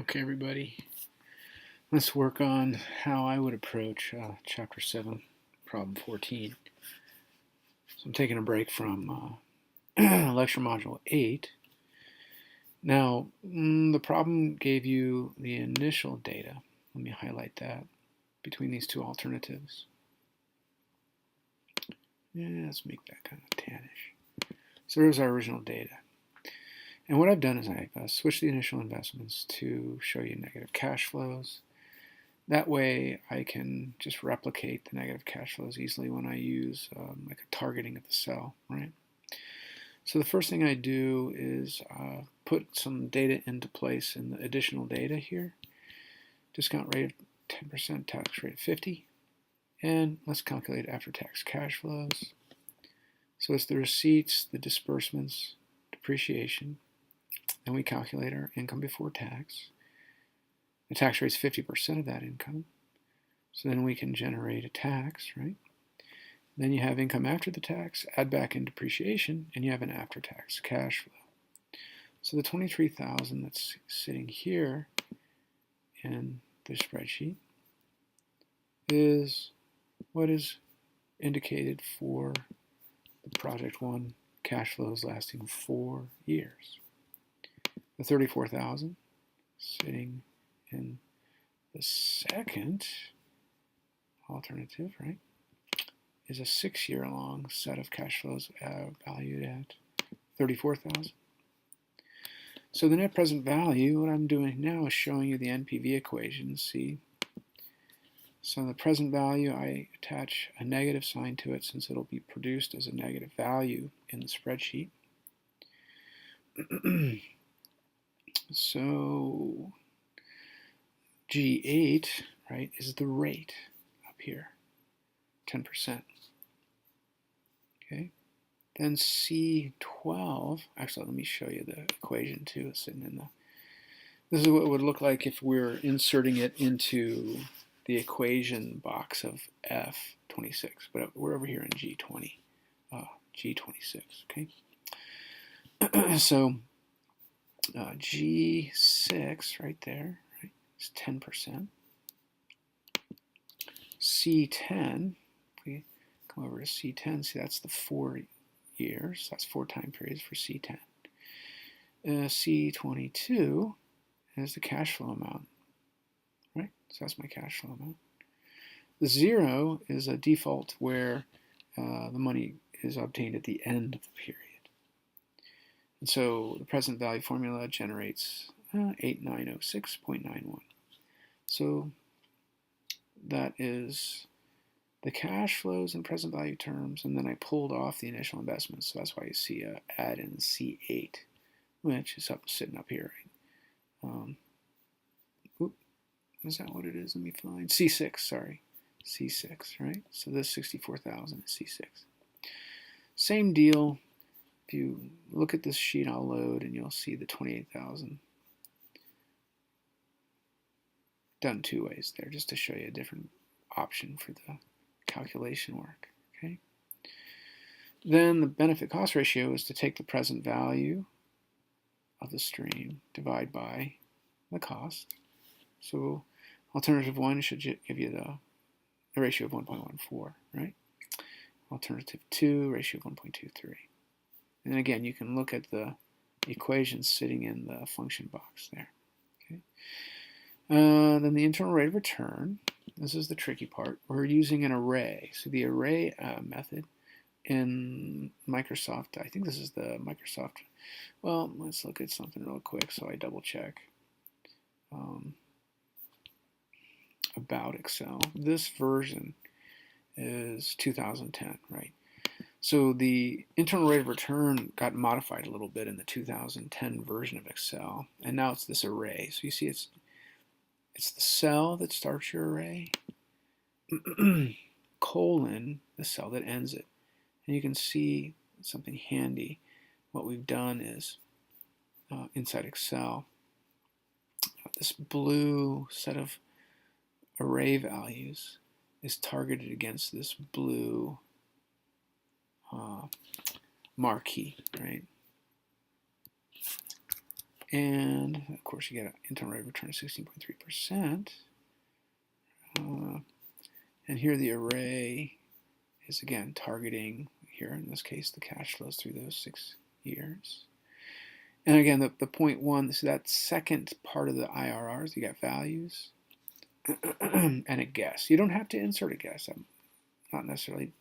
Okay, everybody, let's work on how I would approach Chapter 7, Problem 14. So I'm taking a break from Lecture Module 8. Now, the problem gave you the initial data. Let me highlight that between these two alternatives. Yeah, let's make that kind of tannish. So there's our original data. And what I've done is I've switched the initial investments to show you negative cash flows. That way I can just replicate the negative cash flows easily when I use like a targeting of the cell, right? So the first thing I do is put some data into place in the additional data here. Discount rate of 10%, tax rate of 50, and let's calculate after-tax cash flows. So it's the receipts, the disbursements, depreciation, and we calculate our income before tax. The tax rate is 50% of that income. So then we can generate a tax, right? Then you have income after the tax, add back in depreciation, and you have an after-tax cash flow. So the $23,000 that's sitting here in the spreadsheet is what is indicated for the Project 1 cash flows lasting 4 years. The $34,000 sitting in the second alternative, right, is a 6-year-long set of cash flows valued at $34,000. So the net present value, what I'm doing now is showing you the NPV equation. See, so the present value, I attach a negative sign to it since it'll be produced as a negative value in the spreadsheet. So G8, right, is the rate up here, 10%. Okay. Then C12, actually let me show you the equation too, sitting in the, this is what it would look like if we're inserting it into the equation box of F26, but we're over here in G20, G26, okay? So G6 right there, right, is 10%. C10, if we come over to C10, see that's the 4 years, that's 4 time periods for C10. C22 is the cash flow amount, right? So that's my cash flow amount. The 0 is a default where the money is obtained at the end of the period. And so the present value formula generates 8906.91. So that is the cash flows in present value terms, and then I pulled off the initial investments. So that's why you see a add in C8, which is sitting up here. Is that what it is? Let me find C6. Sorry, C6. Right. So this 64,000 is C6. Same deal. If you look at this sheet I'll load, and you'll see the 28,000 done 2 ways there, just to show you a different option for the calculation work. Okay. Then the benefit cost ratio is to take the present value of the stream, divide by the cost. So alternative 1 should give you the ratio of 1.14, right? Alternative 2, ratio of 1.23. And again, you can look at the equations sitting in the function box there. Okay. Then the internal rate of return, this is the tricky part. We're using an array. So the array method in Microsoft, I think this is the Microsoft, well, let's look at something real quick so I double check about Excel. This version is 2010, right? So the internal rate of return got modified a little bit in the 2010 version of Excel, and now it's this array. So you see it's the cell that starts your array, colon, the cell that ends it. And you can see something handy. What we've done is, inside Excel, this blue set of array values is targeted against this blue marquee, right? And of course, you get an internal rate of return of 16.3%. And here the array is again targeting, here in this case, the cash flows through those 6 years. And again, the point one, so that second part of the IRRs, you got values and a guess. You don't have to insert a guess. I'm not necessarily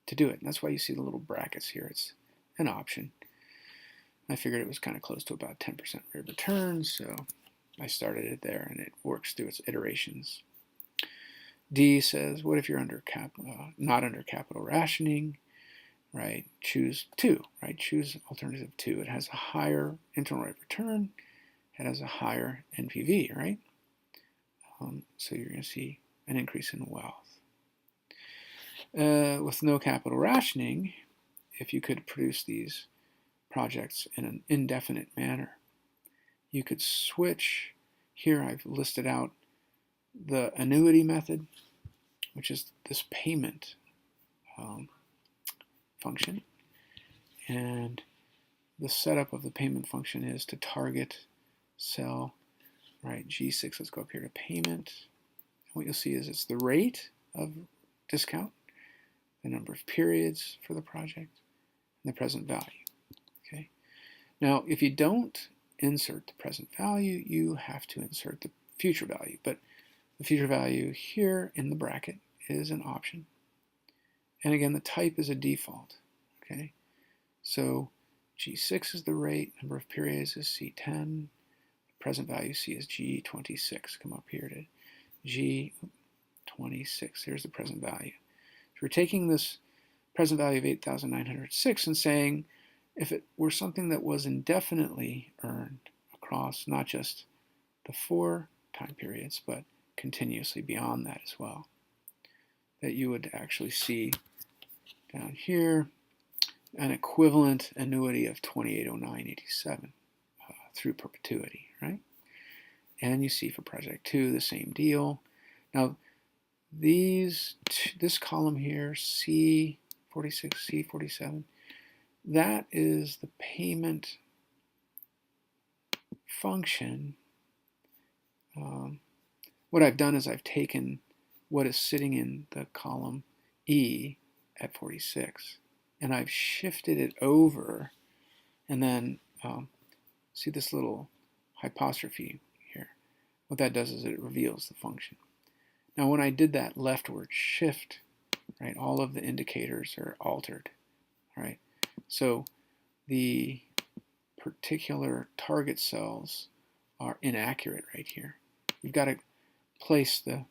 to do it. And that's why you see the little brackets here. It's an option. I figured it was kind of close to about 10% rate of return, so I started it there, and it works through its iterations. D says, what if you're not under capital rationing, right? Choose 2, right? Choose alternative 2. It has a higher internal rate of return. It has a higher NPV, right? So you're going to see an increase in wealth. With no capital rationing, if you could produce these projects in an indefinite manner, you could switch. Here I've listed out the annuity method, which is this payment function. And the setup of the payment function is to target cell, right, G6. Let's go up here to payment. And what you'll see is it's the rate of discount, the number of periods for the project, and the present value. Okay. Now, if you don't insert the present value, you have to insert the future value. But the future value here in the bracket is an option. And again, the type is a default. Okay. So G6 is the rate, number of periods is C10, present value C is G26. Come up here to G26. Here's the present value. So we're taking this present value of 8,906 and saying if it were something that was indefinitely earned across not just the 4 time periods, but continuously beyond that as well, that you would actually see down here an equivalent annuity of 2809.87 through perpetuity, right? And you see for project 2 the same deal. Now this column here, C46, C47, that is the payment function. What I've done is I've taken what is sitting in the column E at 46, and I've shifted it over, and then see this little apostrophe here. What that does is it reveals the function. Now when I did that leftward shift, right, all of the indicators are altered, right? So the particular target cells are inaccurate right here. You've got to place the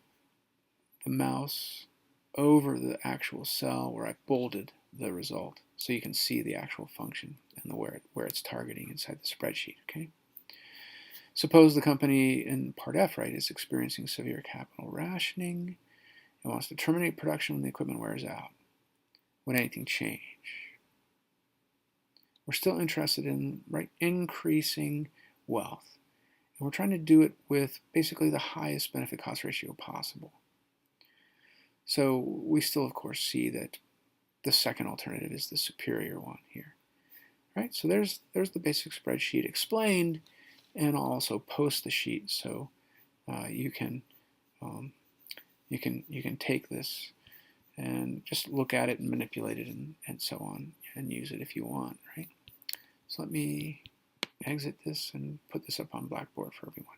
mouse over the actual cell where I bolded the result so you can see the actual function and where it's targeting inside the spreadsheet, okay? Suppose the company in part F, right, is experiencing severe capital rationing and wants to terminate production when the equipment wears out. Would anything change? We're still interested in, right, increasing wealth. And we're trying to do it with basically the highest benefit cost ratio possible. So we still, of course, see that the second alternative is the superior one here, right? So there's the basic spreadsheet explained, and I'll also post the sheet so you can take this and just look at it and manipulate it and so on and use it if you want, right? So let me exit this and put this up on Blackboard for everyone.